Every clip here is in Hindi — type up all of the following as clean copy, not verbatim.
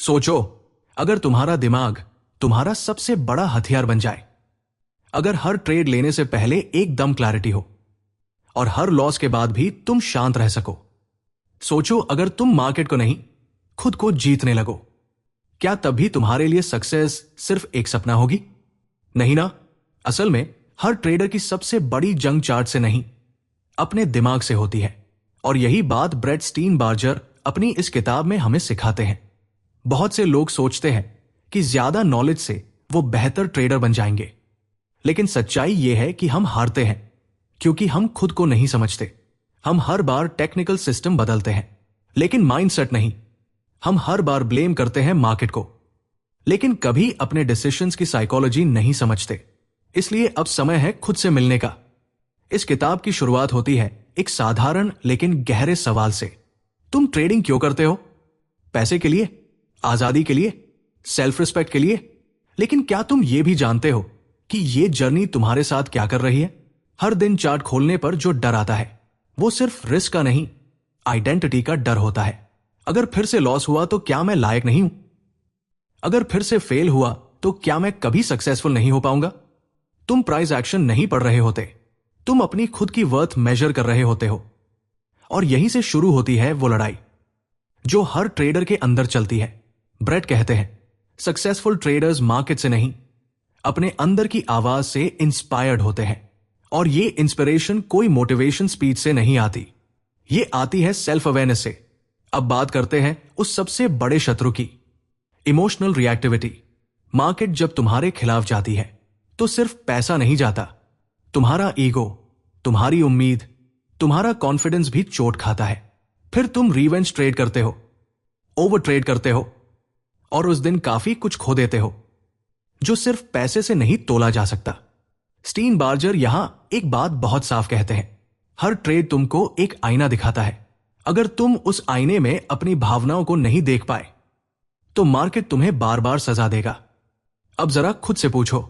सोचो, अगर तुम्हारा दिमाग तुम्हारा सबसे बड़ा हथियार बन जाए, अगर हर ट्रेड लेने से पहले एकदम क्लैरिटी हो और हर लॉस के बाद भी तुम शांत रह सको। सोचो, अगर तुम मार्केट को नहीं, खुद को जीतने लगो, क्या तभी तुम्हारे लिए सक्सेस सिर्फ एक सपना होगी? नहीं ना। असल में हर ट्रेडर की सबसे बड़ी जंग चार्ट से नहीं, अपने दिमाग से होती है। और यही बात ब्रेट स्टीनबार्जर अपनी इस किताब में हमें सिखाते हैं। बहुत से लोग सोचते हैं कि ज्यादा नॉलेज से वो बेहतर ट्रेडर बन जाएंगे, लेकिन सच्चाई यह है कि हम हारते हैं क्योंकि हम खुद को नहीं समझते। हम हर बार टेक्निकल सिस्टम बदलते हैं, लेकिन माइंडसेट नहीं। हम हर बार ब्लेम करते हैं मार्केट को, लेकिन कभी अपने डिसीजंस की साइकोलॉजी नहीं समझते। इसलिए अब समय है खुद से मिलने का। इस किताब की शुरुआत होती है एक साधारण लेकिन गहरे सवाल से। तुम ट्रेडिंग क्यों करते हो? पैसे के लिए? आजादी के लिए? सेल्फ रिस्पेक्ट के लिए? लेकिन क्या तुम ये भी जानते हो कि ये जर्नी तुम्हारे साथ क्या कर रही है? हर दिन चार्ट खोलने पर जो डर आता है वो सिर्फ रिस्क का नहीं, आइडेंटिटी का डर होता है। अगर फिर से लॉस हुआ तो क्या मैं लायक नहीं हूं? अगर फिर से फेल हुआ तो क्या मैं कभी सक्सेसफुल नहीं हो पाऊंगा? तुम प्राइस एक्शन नहीं पढ़ रहे होते, तुम अपनी खुद की वर्थ मेजर कर रहे होते हो। और यहीं से शुरू होती है वो लड़ाई जो हर ट्रेडर के अंदर चलती है। ब्रेट कहते हैं, सक्सेसफुल ट्रेडर्स मार्केट से नहीं, अपने अंदर की आवाज से इंस्पायर्ड होते हैं। और ये इंस्पिरेशन कोई मोटिवेशन स्पीच से नहीं आती, ये आती है सेल्फ अवेयरनेस से। अब बात करते हैं उस सबसे बड़े शत्रु की, इमोशनल रिएक्टिविटी। मार्केट जब तुम्हारे खिलाफ जाती है तो सिर्फ पैसा नहीं जाता, तुम्हारा ईगो, तुम्हारी उम्मीद, तुम्हारा कॉन्फिडेंस भी चोट खाता है। फिर तुम रिवेंज ट्रेड करते हो, ओवर ट्रेड करते हो और उस दिन काफी कुछ खो देते हो जो सिर्फ पैसे से नहीं तोला जा सकता। स्टीनबार्जर यहां एक बात बहुत साफ कहते हैं, हर ट्रेड तुमको एक आईना दिखाता है। अगर तुम उस आईने में अपनी भावनाओं को नहीं देख पाए तो मार्केट तुम्हें बार बार सजा देगा। अब जरा खुद से पूछो,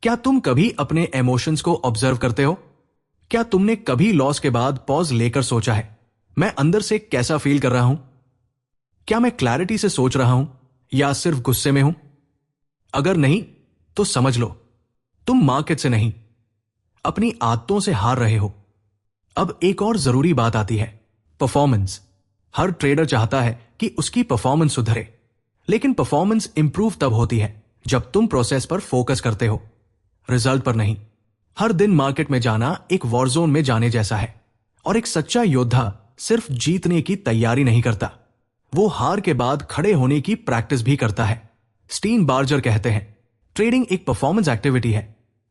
क्या तुम कभी अपने इमोशंस को ऑब्जर्व करते हो? क्या तुमने कभी लॉस के बाद पॉज लेकर सोचा है, मैं अंदर से कैसा फील कर रहा हूं? क्या मैं क्लैरिटी से सोच रहा हूं या सिर्फ गुस्से में हूं? अगर नहीं तो समझ लो, तुम मार्केट से नहीं, अपनी आदतों से हार रहे हो। अब एक और जरूरी बात आती है, परफॉर्मेंस। हर ट्रेडर चाहता है कि उसकी परफॉर्मेंस सुधरे, लेकिन परफॉर्मेंस इंप्रूव तब होती है जब तुम प्रोसेस पर फोकस करते हो, रिजल्ट पर नहीं। हर दिन मार्केट में जाना एक वॉर जोन में जाने जैसा है, और एक सच्चा योद्धा सिर्फ जीतने की तैयारी नहीं करता, वो हार के बाद खड़े होने की प्रैक्टिस भी करता है। स्टीनबार्जर कहते हैं, ट्रेडिंग एक परफॉर्मेंस एक्टिविटी है,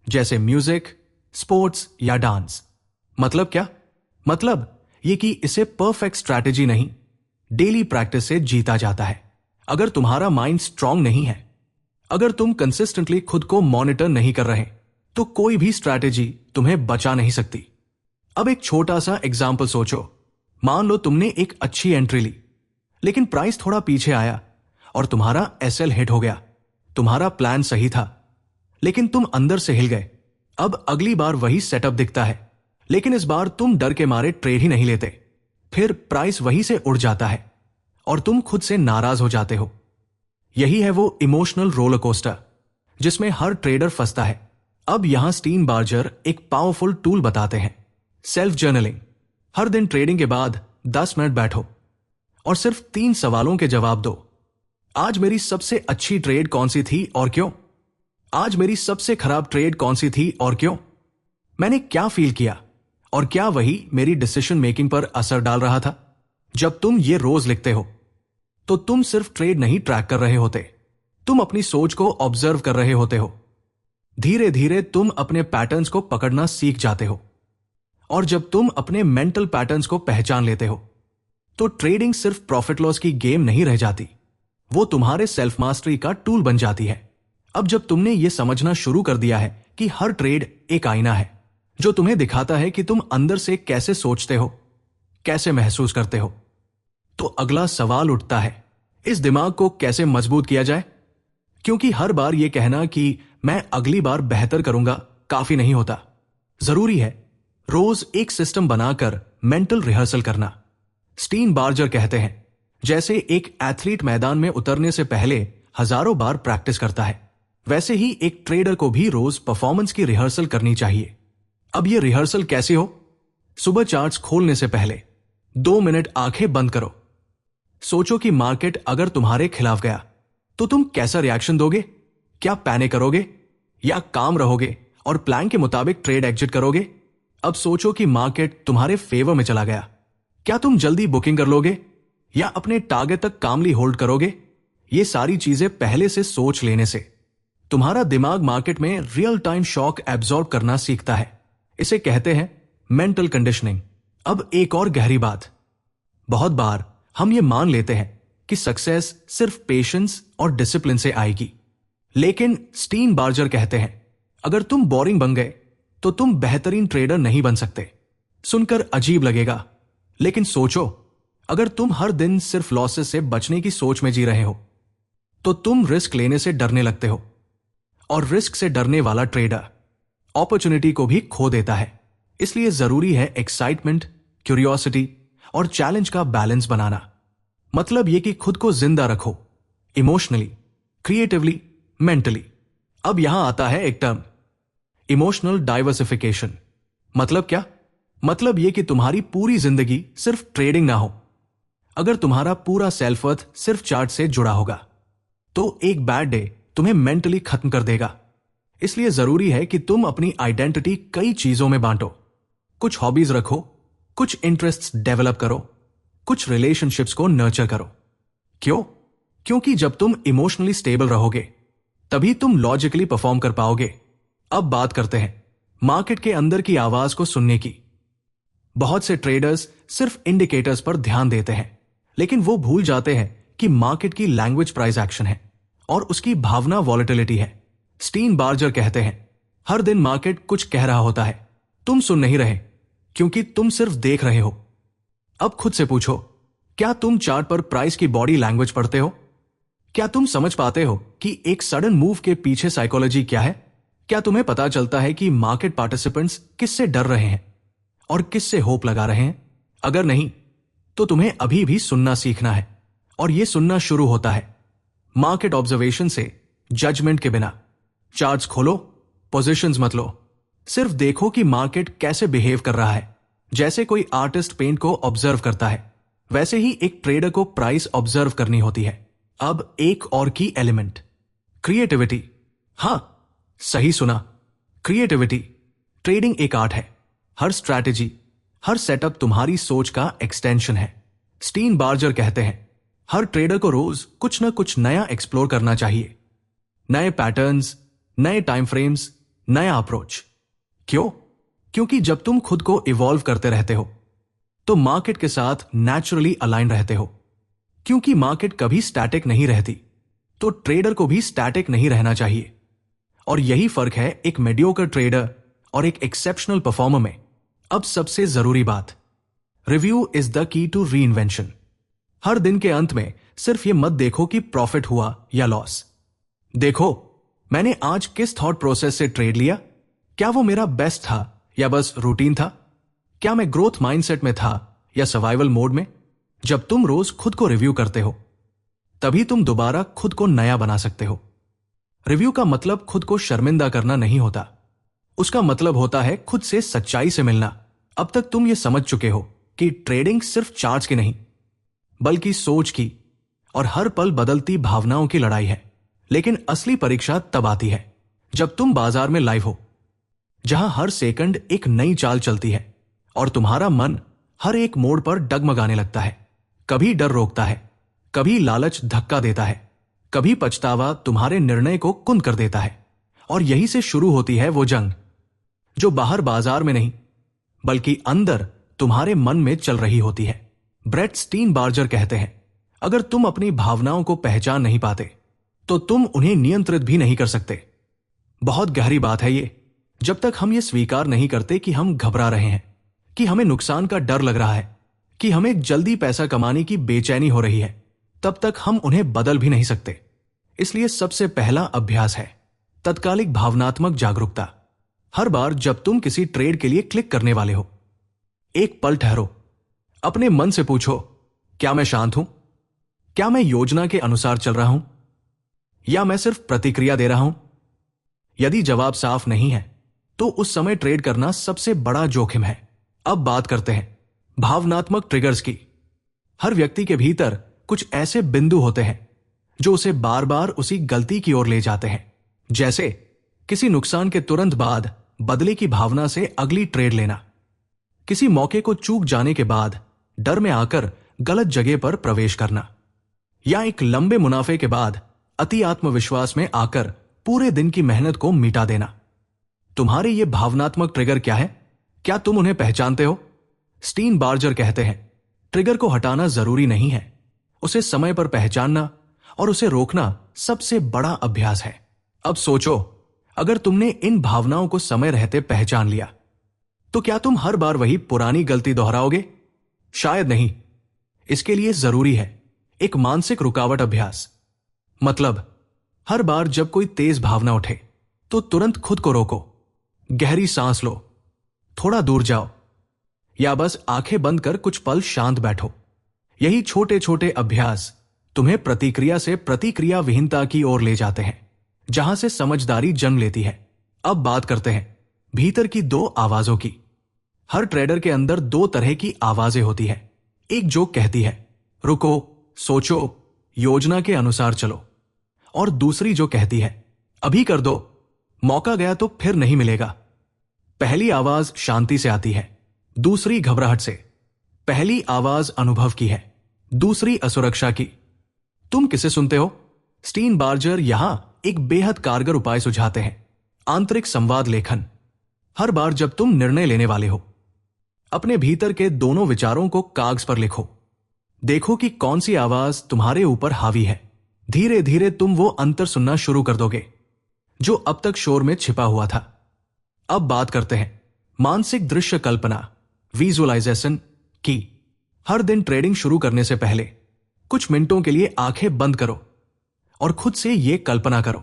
जैसे म्यूजिक, स्पोर्ट्स या डांस। मतलब क्या? मतलब ये कि इसे परफेक्ट स्ट्रैटेजी नहीं, डेली प्रैक्टिस से जीता जाता है। अगर तुम्हारा माइंड स्ट्रांग नहीं है, अगर तुम कंसिस्टेंटली खुद को मॉनिटर नहीं कर रहे, तो कोई भी स्ट्रैटेजी तुम्हें बचा नहीं सकती। अब एक छोटा सा एग्जाम्पल सोचो। मान लो तुमने एक अच्छी एंट्री ली, लेकिन प्राइस थोड़ा पीछे आया और तुम्हारा एसएल हिट हो गया। तुम्हारा प्लान सही था, लेकिन तुम अंदर से हिल गए। अब अगली बार वही सेटअप दिखता है, लेकिन इस बार तुम डर के मारे ट्रेड ही नहीं लेते। फिर प्राइस वहीं से उड़ जाता है और तुम खुद से नाराज हो जाते हो। यही है वो इमोशनल रोलर कोस्टर जिसमें हर ट्रेडर फंसता है। अब यहां स्टीनबार्जर एक पावरफुल टूल बताते हैं, सेल्फ जर्नलिंग। हर दिन ट्रेडिंग के बाद 10 मिनट बैठो और सिर्फ 3 सवालों के जवाब दो। आज मेरी सबसे अच्छी ट्रेड कौन सी थी और क्यों? आज मेरी सबसे खराब ट्रेड कौन सी थी और क्यों? मैंने क्या फील किया और क्या वही मेरी डिसीजन मेकिंग पर असर डाल रहा था? जब तुम ये रोज लिखते हो तो तुम सिर्फ ट्रेड नहीं ट्रैक कर रहे होते, तुम अपनी सोच को ऑब्जर्व कर रहे होते हो। धीरे धीरे तुम अपने पैटर्न्स को पकड़ना सीख जाते हो, और जब तुम अपने मेंटल पैटर्न्स को पहचान लेते हो तो ट्रेडिंग सिर्फ प्रॉफिट लॉस की गेम नहीं रह जाती, वो तुम्हारे सेल्फ मास्टरी का टूल बन जाती है। अब जब तुमने यह समझना शुरू कर दिया है कि हर ट्रेड एक आईना है जो तुम्हें दिखाता है कि तुम अंदर से कैसे सोचते हो, कैसे महसूस करते हो, तो अगला सवाल उठता है, इस दिमाग को कैसे मजबूत किया जाए? क्योंकि हर बार यह कहना कि मैं अगली बार बेहतर करूंगा काफी नहीं होता। जरूरी है रोज एक सिस्टम बनाकर मेंटल रिहर्सल करना। स्टीनबार्जर कहते हैं, जैसे एक एथलीट मैदान में उतरने से पहले हजारों बार प्रैक्टिस करता है, वैसे ही एक ट्रेडर को भी रोज परफॉर्मेंस की रिहर्सल करनी चाहिए। अब ये रिहर्सल कैसे हो? सुबह चार्ट्स खोलने से पहले 2 मिनट आंखें बंद करो। सोचो कि मार्केट अगर तुम्हारे खिलाफ गया तो तुम कैसा रिएक्शन दोगे? क्या पैनिक करोगे या काम रहोगे और प्लान के मुताबिक ट्रेड एग्जिट करोगे? अब सोचो कि मार्केट तुम्हारे फेवर में चला गया, क्या तुम जल्दी बुकिंग कर लोगे या अपने टारगेट तक कामली होल्ड करोगे? ये सारी चीजें पहले से सोच लेने से तुम्हारा दिमाग मार्केट में रियल टाइम शॉक एब्जॉर्ब करना सीखता है। इसे कहते हैं मेंटल कंडीशनिंग। अब एक और गहरी बात, बहुत बार हम ये मान लेते हैं कि सक्सेस सिर्फ पेशेंस और डिसिप्लिन से आएगी, लेकिन स्टीन बार्जर कहते हैं अगर तुम बोरिंग बन गए तो तुम बेहतरीन ट्रेडर नहीं बन सकते। सुनकर अजीब लगेगा, लेकिन सोचो, अगर तुम हर दिन सिर्फ लॉसेस से बचने की सोच में जी रहे हो तो तुम रिस्क लेने से डरने लगते हो, और रिस्क से डरने वाला ट्रेडर अपॉर्चुनिटी को भी खो देता है। इसलिए जरूरी है एक्साइटमेंट, क्यूरियोसिटी और चैलेंज का बैलेंस बनाना। मतलब यह कि खुद को जिंदा रखो, इमोशनली, क्रिएटिवली, मेंटली। अब यहां आता है एक टर्म, इमोशनल डाइवर्सिफिकेशन। मतलब क्या? मतलब यह कि तुम्हारी पूरी जिंदगी सिर्फ ट्रेडिंग ना हो। अगर तुम्हारा पूरा सेल्फ वर्थ सिर्फ चार्ट से जुड़ा होगा तो एक बैड डे तुम्हें मेंटली खत्म कर देगा। इसलिए जरूरी है कि तुम अपनी आइडेंटिटी कई चीजों में बांटो। कुछ हॉबीज रखो, कुछ इंटरेस्ट्स डेवलप करो, कुछ रिलेशनशिप्स को नर्चर करो। क्यों? क्योंकि जब तुम इमोशनली स्टेबल रहोगे तभी तुम लॉजिकली परफॉर्म कर पाओगे। अब बात करते हैं मार्केट के अंदर की आवाज को सुनने की। बहुत से ट्रेडर्स सिर्फ इंडिकेटर्स पर ध्यान देते हैं, लेकिन वो भूल जाते हैं कि मार्केट की लैंग्वेज प्राइस एक्शन है और उसकी भावना वॉलेटिलिटी है। स्टीन बार्जर कहते हैं हर दिन मार्केट कुछ कह रहा होता है, तुम सुन नहीं रहे क्योंकि तुम सिर्फ देख रहे हो। अब खुद से पूछो, क्या तुम चार्ट पर प्राइस की बॉडी लैंग्वेज पढ़ते हो? क्या तुम समझ पाते हो कि एक सडन मूव के पीछे साइकोलॉजी क्या है? क्या तुम्हें पता चलता है कि मार्केट पार्टिसिपेंट्स किससे डर रहे हैं और किससे होप लगा रहे हैं? अगर नहीं तो तुम्हें अभी भी सुनना सीखना है, और यह सुनना शुरू होता है मार्केट ऑब्जर्वेशन से, जजमेंट के बिना। चार्ट्स खोलो, पोजीशंस मत लो, सिर्फ देखो कि मार्केट कैसे बिहेव कर रहा है। जैसे कोई आर्टिस्ट पेंट को ऑब्जर्व करता है, वैसे ही एक ट्रेडर को प्राइस ऑब्जर्व करनी होती है। अब एक और की एलिमेंट, क्रिएटिविटी। हां, सही सुना, क्रिएटिविटी। ट्रेडिंग एक आर्ट है। हर स्ट्रैटेजी, हर सेटअप तुम्हारी सोच का एक्सटेंशन है। स्टीन बार्जर कहते हैं हर ट्रेडर को रोज कुछ ना कुछ नया एक्सप्लोर करना चाहिए। नए पैटर्न्स, नए टाइम फ्रेम्स, नया अप्रोच। क्यों? क्योंकि जब तुम खुद को इवॉल्व करते रहते हो तो मार्केट के साथ नेचुरली अलाइन रहते हो। क्योंकि मार्केट कभी स्टैटिक नहीं रहती, तो ट्रेडर को भी स्टैटिक नहीं रहना चाहिए। और यही फर्क है एक मीडियोकर ट्रेडर और एक एक्सेप्शनल परफॉर्मर में। अब सबसे जरूरी बात, review is the key to reinvention. हर दिन के अंत में सिर्फ ये मत देखो कि प्रॉफिट हुआ या लॉस। देखो, मैंने आज किस थॉट प्रोसेस से ट्रेड लिया। क्या वो मेरा बेस्ट था या बस रूटीन था? क्या मैं ग्रोथ माइंडसेट में था या सर्वाइवल मोड में? जब तुम रोज खुद को रिव्यू करते हो तभी तुम दोबारा खुद को नया बना सकते हो। रिव्यू का मतलब खुद को शर्मिंदा करना नहीं होता, उसका मतलब होता है खुद से सच्चाई से मिलना। अब तक तुम ये समझ चुके हो कि ट्रेडिंग सिर्फ चार्ट्स की नहीं बल्कि सोच की और हर पल बदलती भावनाओं की लड़ाई है। लेकिन असली परीक्षा तब आती है जब तुम बाजार में लाइव हो, जहां हर सेकंड एक नई चाल चलती है और तुम्हारा मन हर एक मोड़ पर डगमगाने लगता है। कभी डर रोकता है, कभी लालच धक्का देता है, कभी पछतावा तुम्हारे निर्णय को कुंद कर देता है। और यहीं से शुरू होती है वो जंग जो बाहर बाजार में नहीं बल्कि अंदर तुम्हारे मन में चल रही होती है। ब्रेट स्टीन बार्जर कहते हैं अगर तुम अपनी भावनाओं को पहचान नहीं पाते तो तुम उन्हें नियंत्रित भी नहीं कर सकते। बहुत गहरी बात है ये। जब तक हम ये स्वीकार नहीं करते कि हम घबरा रहे हैं, कि हमें नुकसान का डर लग रहा है, कि हमें जल्दी पैसा कमाने की बेचैनी हो रही है, तब तक हम उन्हें बदल भी नहीं सकते। इसलिए सबसे पहला अभ्यास है तत्कालिक भावनात्मक जागरूकता। हर बार जब तुम किसी ट्रेड के लिए क्लिक करने वाले हो, एक पल ठहरो, अपने मन से पूछो, क्या मैं शांत हूं? क्या मैं योजना के अनुसार चल रहा हूं या मैं सिर्फ प्रतिक्रिया दे रहा हूं? यदि जवाब साफ नहीं है तो उस समय ट्रेड करना सबसे बड़ा जोखिम है। अब बात करते हैं भावनात्मक ट्रिगर्स की। हर व्यक्ति के भीतर कुछ ऐसे बिंदु होते हैं जो उसे बार बार उसी गलती की ओर ले जाते हैं। जैसे किसी नुकसान के तुरंत बाद बदले की भावना से अगली ट्रेड लेना, किसी मौके को चूक जाने के बाद डर में आकर गलत जगह पर प्रवेश करना, या एक लंबे मुनाफे के बाद अति आत्मविश्वास में आकर पूरे दिन की मेहनत को मिटा देना। तुम्हारे ये भावनात्मक ट्रिगर क्या है? क्या तुम उन्हें पहचानते हो? स्टीन बार्जर कहते हैं, ट्रिगर को हटाना जरूरी नहीं है, उसे समय पर पहचानना और उसे रोकना सबसे बड़ा अभ्यास है। अब सोचो, अगर तुमने इन भावनाओं को समय रहते पहचान लिया तो क्या तुम हर बार वही पुरानी गलती दोहराओगे? शायद नहीं। इसके लिए जरूरी है एक मानसिक रुकावट अभ्यास। मतलब हर बार जब कोई तेज भावना उठे तो तुरंत खुद को रोको, गहरी सांस लो, थोड़ा दूर जाओ या बस आंखें बंद कर कुछ पल शांत बैठो। यही छोटे छोटे अभ्यास तुम्हें प्रतिक्रिया से प्रतिक्रिया विहीनता की ओर ले जाते हैं, जहां से समझदारी जन्म लेती है। अब बात करते हैं भीतर की दो आवाजों की। हर ट्रेडर के अंदर दो तरह की आवाजें होती है। एक जो कहती है रुको, सोचो, योजना के अनुसार चलो, और दूसरी जो कहती है अभी कर दो, मौका गया तो फिर नहीं मिलेगा। पहली आवाज शांति से आती है, दूसरी घबराहट से। पहली आवाज अनुभव की है, दूसरी असुरक्षा की। तुम किसे सुनते हो? स्टीन बार्जर यहां एक बेहद कारगर उपाय सुझाते हैं, आंतरिक संवाद लेखन। हर बार जब तुम निर्णय लेने वाले हो, अपने भीतर के दोनों विचारों को कागज पर लिखो। देखो कि कौन सी आवाज तुम्हारे ऊपर हावी है। धीरे धीरे तुम वो अंतर सुनना शुरू कर दोगे जो अब तक शोर में छिपा हुआ था। अब बात करते हैं मानसिक दृश्य कल्पना, विजुअलाइजेशन की। हर दिन ट्रेडिंग शुरू करने से पहले कुछ मिनटों के लिए आंखें बंद करो और खुद से यह कल्पना करो,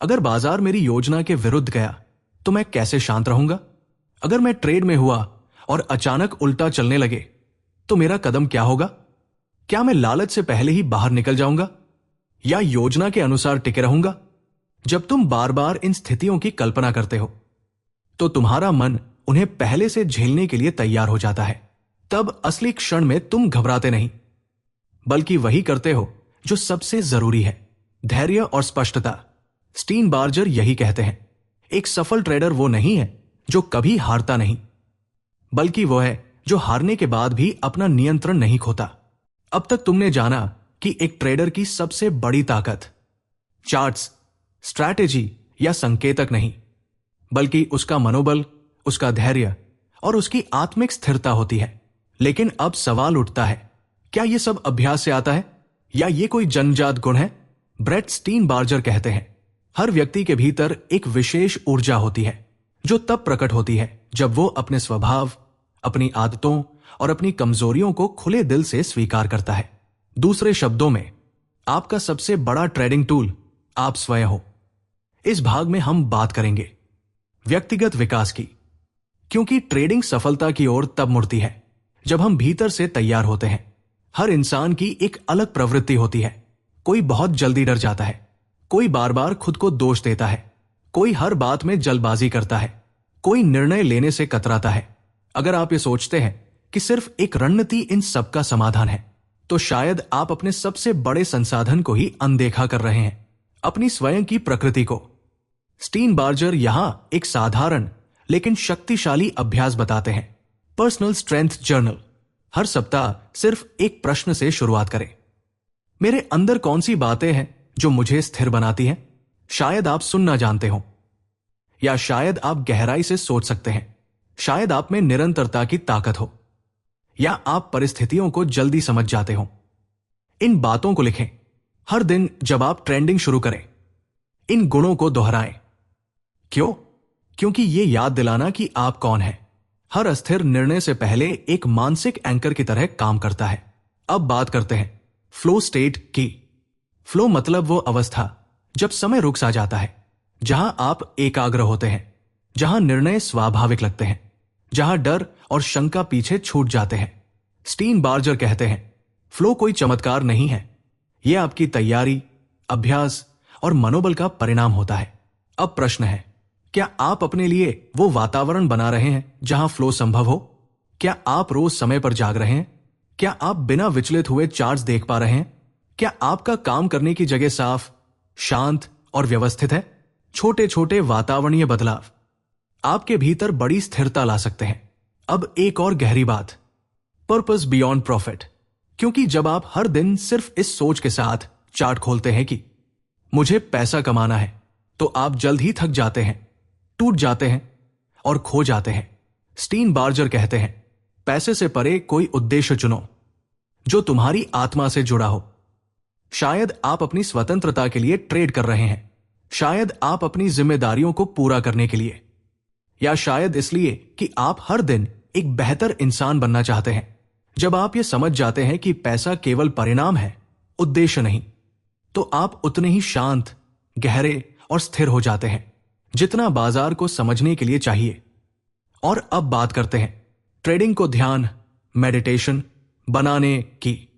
अगर बाजार मेरी योजना के विरुद्ध गया तो मैं कैसे शांत रहूंगा? अगर मैं ट्रेड में हुआ और अचानक उल्टा चलने लगे तो मेरा कदम क्या होगा? क्या मैं लालच से पहले ही बाहर निकल जाऊंगा या योजना के अनुसार टिके रहूंगा? जब तुम बार बार इन स्थितियों की कल्पना करते हो तो तुम्हारा मन उन्हें पहले से झेलने के लिए तैयार हो जाता है। तब असली क्षण में तुम घबराते नहीं, बल्कि वही करते हो जो सबसे जरूरी है, धैर्य और स्पष्टता। स्टीन बार्जर यही कहते हैं, एक सफल ट्रेडर वो नहीं है जो कभी हारता नहीं, बल्कि वो है जो हारने के बाद भी अपना नियंत्रण नहीं खोता। अब तक तुमने जाना कि एक ट्रेडर की सबसे बड़ी ताकत चार्ट्स, स्ट्रैटेजी या संकेतक नहीं, बल्कि उसका मनोबल, उसका धैर्य और उसकी आत्मिक स्थिरता होती है। लेकिन अब सवाल उठता है, क्या यह सब अभ्यास से आता है या यह कोई जन्मजात गुण है? ब्रेट स्टीन बार्जर कहते हैं, हर व्यक्ति के भीतर एक विशेष ऊर्जा होती है जो तब प्रकट होती है जब वो अपने स्वभाव, अपनी आदतों और अपनी कमजोरियों को खुले दिल से स्वीकार करता है। दूसरे शब्दों में, आपका सबसे बड़ा ट्रेडिंग टूल आप स्वयं हो। इस भाग में हम बात करेंगे व्यक्तिगत विकास की, क्योंकि ट्रेडिंग सफलता की ओर तब मुड़ती है जब हम भीतर से तैयार होते हैं। हर इंसान की एक अलग प्रवृत्ति होती है। कोई बहुत जल्दी डर जाता है, कोई बार बार खुद को दोष देता है, कोई हर बात में जल्दबाजी करता है, कोई निर्णय लेने से कतराता है। अगर आप ये सोचते हैं कि सिर्फ एक रणनीति इन सबका समाधान है, तो शायद आप अपने सबसे बड़े संसाधन को ही अनदेखा कर रहे हैं, अपनी स्वयं की प्रकृति को। स्टीन बार्जर यहां एक साधारण लेकिन शक्तिशाली अभ्यास बताते हैं, पर्सनल स्ट्रेंथ जर्नल। हर सप्ताह सिर्फ एक प्रश्न से शुरुआत करें, मेरे अंदर कौन सी बातें हैं जो मुझे स्थिर बनाती हैं? शायद आप सुनना जानते हो, या शायद आप गहराई से सोच सकते हैं, शायद आप में निरंतरता की ताकत हो, या आप परिस्थितियों को जल्दी समझ जाते हो। इन बातों को लिखें। हर दिन जब आप ट्रेंडिंग शुरू करें, इन गुणों को दोहराएं। क्यों? क्योंकि ये याद दिलाना कि आप कौन हैं, हर अस्थिर निर्णय से पहले एक मानसिक एंकर की तरह काम करता है। अब बात करते हैं फ्लो स्टेट की। फ्लो मतलब वो अवस्था जब समय रुक सा जाता है, जहां आप एकाग्र होते हैं, जहां निर्णय स्वाभाविक लगते हैं, जहां डर और शंका पीछे छूट जाते हैं। स्टीन बार्जर कहते हैं, फ्लो कोई चमत्कार नहीं है, यह आपकी तैयारी, अभ्यास और मनोबल का परिणाम होता है। अब प्रश्न है, क्या आप अपने लिए वो वातावरण बना रहे हैं जहां फ्लो संभव हो? क्या आप रोज समय पर जाग रहे हैं? क्या आप बिना विचलित हुए चार्ट्स देख पा रहे हैं? क्या आपका काम करने की जगह साफ, शांत और व्यवस्थित है? छोटे छोटे वातावरणीय बदलाव आपके भीतर बड़ी स्थिरता ला सकते हैं। अब एक और गहरी बात, पर्पस बियॉन्ड प्रॉफिट। क्योंकि जब आप हर दिन सिर्फ इस सोच के साथ चार्ट खोलते हैं कि मुझे पैसा कमाना है, तो आप जल्द ही थक जाते हैं, टूट जाते हैं और खो जाते हैं। स्टीन बार्जर कहते हैं, पैसे से परे कोई उद्देश्य चुनो जो तुम्हारी आत्मा से जुड़ा हो। शायद आप अपनी स्वतंत्रता के लिए ट्रेड कर रहे हैं, शायद आप अपनी जिम्मेदारियों को पूरा करने के लिए, या शायद इसलिए कि आप हर दिन एक बेहतर इंसान बनना चाहते हैं। जब आप ये समझ जाते हैं कि पैसा केवल परिणाम है, उद्देश्य नहीं, तो आप उतने ही शांत, गहरे और स्थिर हो जाते हैं जितना बाजार को समझने के लिए चाहिए। और अब बात करते हैं ट्रेडिंग को ध्यान, मेडिटेशन बनाने की।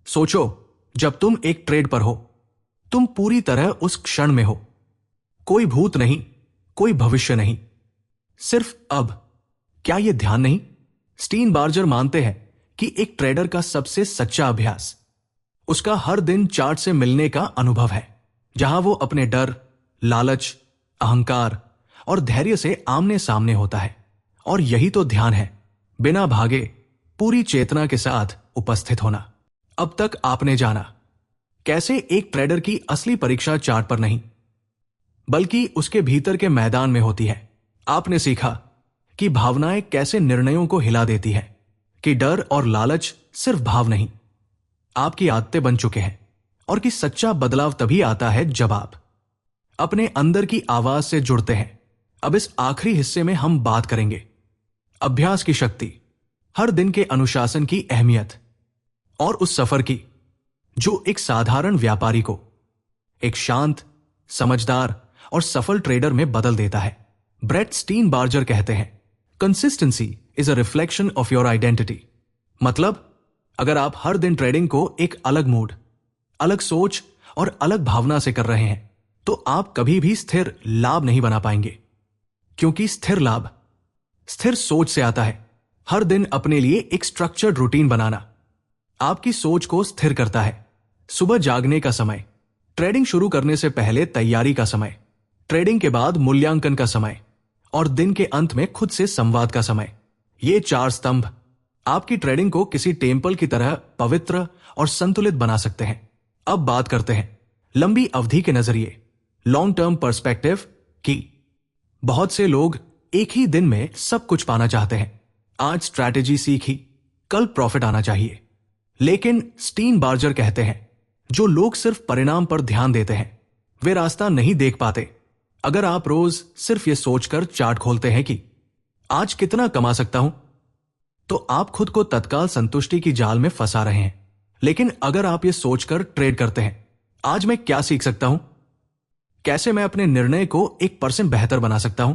सोचो, जब तुम एक ट्रेड पर हो, तुम पूरी तरह उस क्षण में हो। कोई भूत नहीं, कोई भविष्य नहीं, सिर्फ अब। क्या यह ध्यान नहीं? स्टीन बार्जर मानते हैं कि एक ट्रेडर का सबसे सच्चा अभ्यास उसका हर दिन चार्ट से मिलने का अनुभव है, जहां वो अपने डर, लालच, अहंकार और धैर्य से आमने सामने होता है। और यही तो ध्यान है, बिना भागे, पूरी चेतना के साथ उपस्थित होना। अब तक आपने जाना कैसे एक ट्रेडर की असली परीक्षा चार्ट पर नहीं, बल्कि उसके भीतर के मैदान में होती है। आपने सीखा कि भावनाएं कैसे निर्णयों को हिला देती है, कि डर और लालच सिर्फ भाव नहीं, आपकी आदतें बन चुके हैं, और कि सच्चा बदलाव तभी आता है जब आप अपने अंदर की आवाज से जुड़ते हैं। अब इस आखिरी हिस्से में हम बात करेंगे अभ्यास की शक्ति, हर दिन के अनुशासन की अहमियत, और उस सफर की जो एक साधारण व्यापारी को एक शांत, समझदार और सफल ट्रेडर में बदल देता है। ब्रेट स्टीन बार्जर कहते हैं, consistency is a reflection of your identity. मतलब, अगर आप हर दिन ट्रेडिंग को एक अलग मूड, अलग सोच और अलग भावना से कर रहे हैं, तो आप कभी भी स्थिर लाभ नहीं बना पाएंगे। क्योंकि स्थिर लाभ स्थिर सोच से आता है। हर दिन अपने लिए एक स्ट्रक्चर्ड रूटीन बनाना आपकी सोच को स्थिर करता है। सुबह जागने का समय, ट्रेडिंग शुरू करने से पहले तैयारी का समय, ट्रेडिंग के बाद मूल्यांकन का समय, और दिन के अंत में खुद से संवाद का समय। ये 4 स्तंभ आपकी ट्रेडिंग को किसी टेम्पल की तरह पवित्र और संतुलित बना सकते हैं। अब बात करते हैं लंबी अवधि के नजरिए, लॉन्ग टर्म पर्सपेक्टिव की। बहुत से लोग एक ही दिन में सब कुछ पाना चाहते हैं। आज स्ट्रैटेजी सीखी, कल प्रॉफिट आना चाहिए। लेकिन स्टीन बार्जर कहते हैं, जो लोग सिर्फ परिणाम पर ध्यान देते हैं, वे रास्ता नहीं देख पाते। अगर आप रोज सिर्फ ये सोचकर चार्ट खोलते हैं कि आज कितना कमा सकता हूं, तो आप खुद को तत्काल संतुष्टि की जाल में फंसा रहे हैं। लेकिन अगर आप ये सोचकर ट्रेड करते हैं, आज मैं क्या सीख सकता हूं, कैसे मैं अपने निर्णय को 1% बेहतर बना सकता हूं,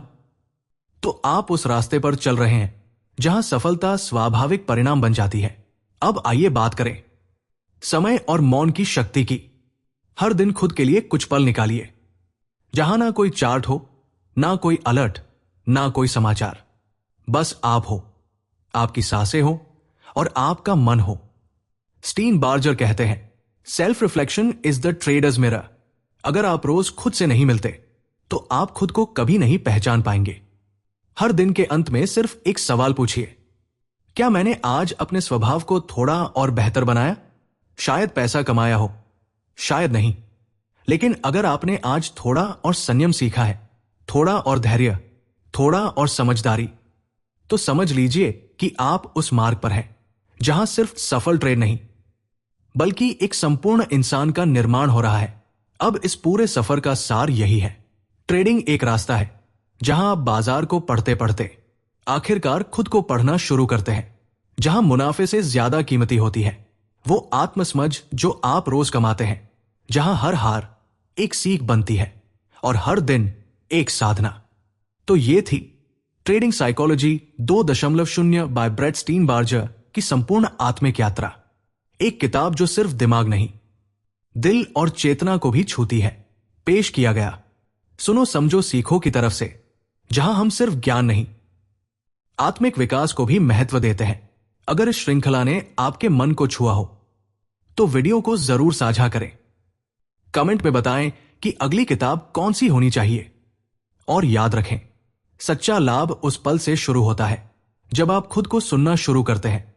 तो आप उस रास्ते पर चल रहे हैं जहां सफलता स्वाभाविक परिणाम बन जाती है। अब आइए बात करें समय और मौन की शक्ति की। हर दिन खुद के लिए कुछ पल निकालिए, जहां ना कोई चार्ट हो, ना कोई अलर्ट, ना कोई समाचार, बस आप हो, आपकी सांसें हो और आपका मन हो। स्टीन बार्जर कहते हैं, self reflection is the traders mirror. अगर आप रोज खुद से नहीं मिलते, तो आप खुद को कभी नहीं पहचान पाएंगे। हर दिन के अंत में सिर्फ एक सवाल पूछिए, क्या मैंने आज अपने स्वभाव को थोड़ा और बेहतर बनाया? शायद पैसा कमाया हो, शायद नहीं, लेकिन अगर आपने आज थोड़ा और संयम सीखा है, थोड़ा और धैर्य, थोड़ा और समझदारी, तो समझ लीजिए कि आप उस मार्ग पर हैं जहां सिर्फ सफल ट्रेड नहीं, बल्कि एक संपूर्ण इंसान का निर्माण हो रहा है। अब इस पूरे सफर का सार यही है, ट्रेडिंग एक रास्ता है जहां आप बाजार को पढ़ते पढ़ते आखिरकार खुद को पढ़ना शुरू करते हैं। जहां मुनाफे से ज्यादा कीमती होती है वो आत्मसमझ जो आप रोज कमाते हैं, जहां हर हार एक सीख बनती है और हर दिन एक साधना। तो ये थी trading psychology 2.0 by Brett Steenbarger की संपूर्ण आत्मिक यात्रा। एक किताब जो सिर्फ दिमाग नहीं, दिल और चेतना को भी छूती है। पेश किया गया सुनो समझो सीखो की तरफ से, जहां हम सिर्फ ज्ञान नहीं, आत्मिक विकास को भी महत्व देते हैं। अगर इस श्रृंखला ने आपके मन को छुआ हो तो वीडियो को जरूर साझा करें। कमेंट में बताएं कि अगली किताब कौन सी होनी चाहिए। और याद रखें, सच्चा लाभ उस पल से शुरू होता है जब आप खुद को सुनना शुरू करते हैं।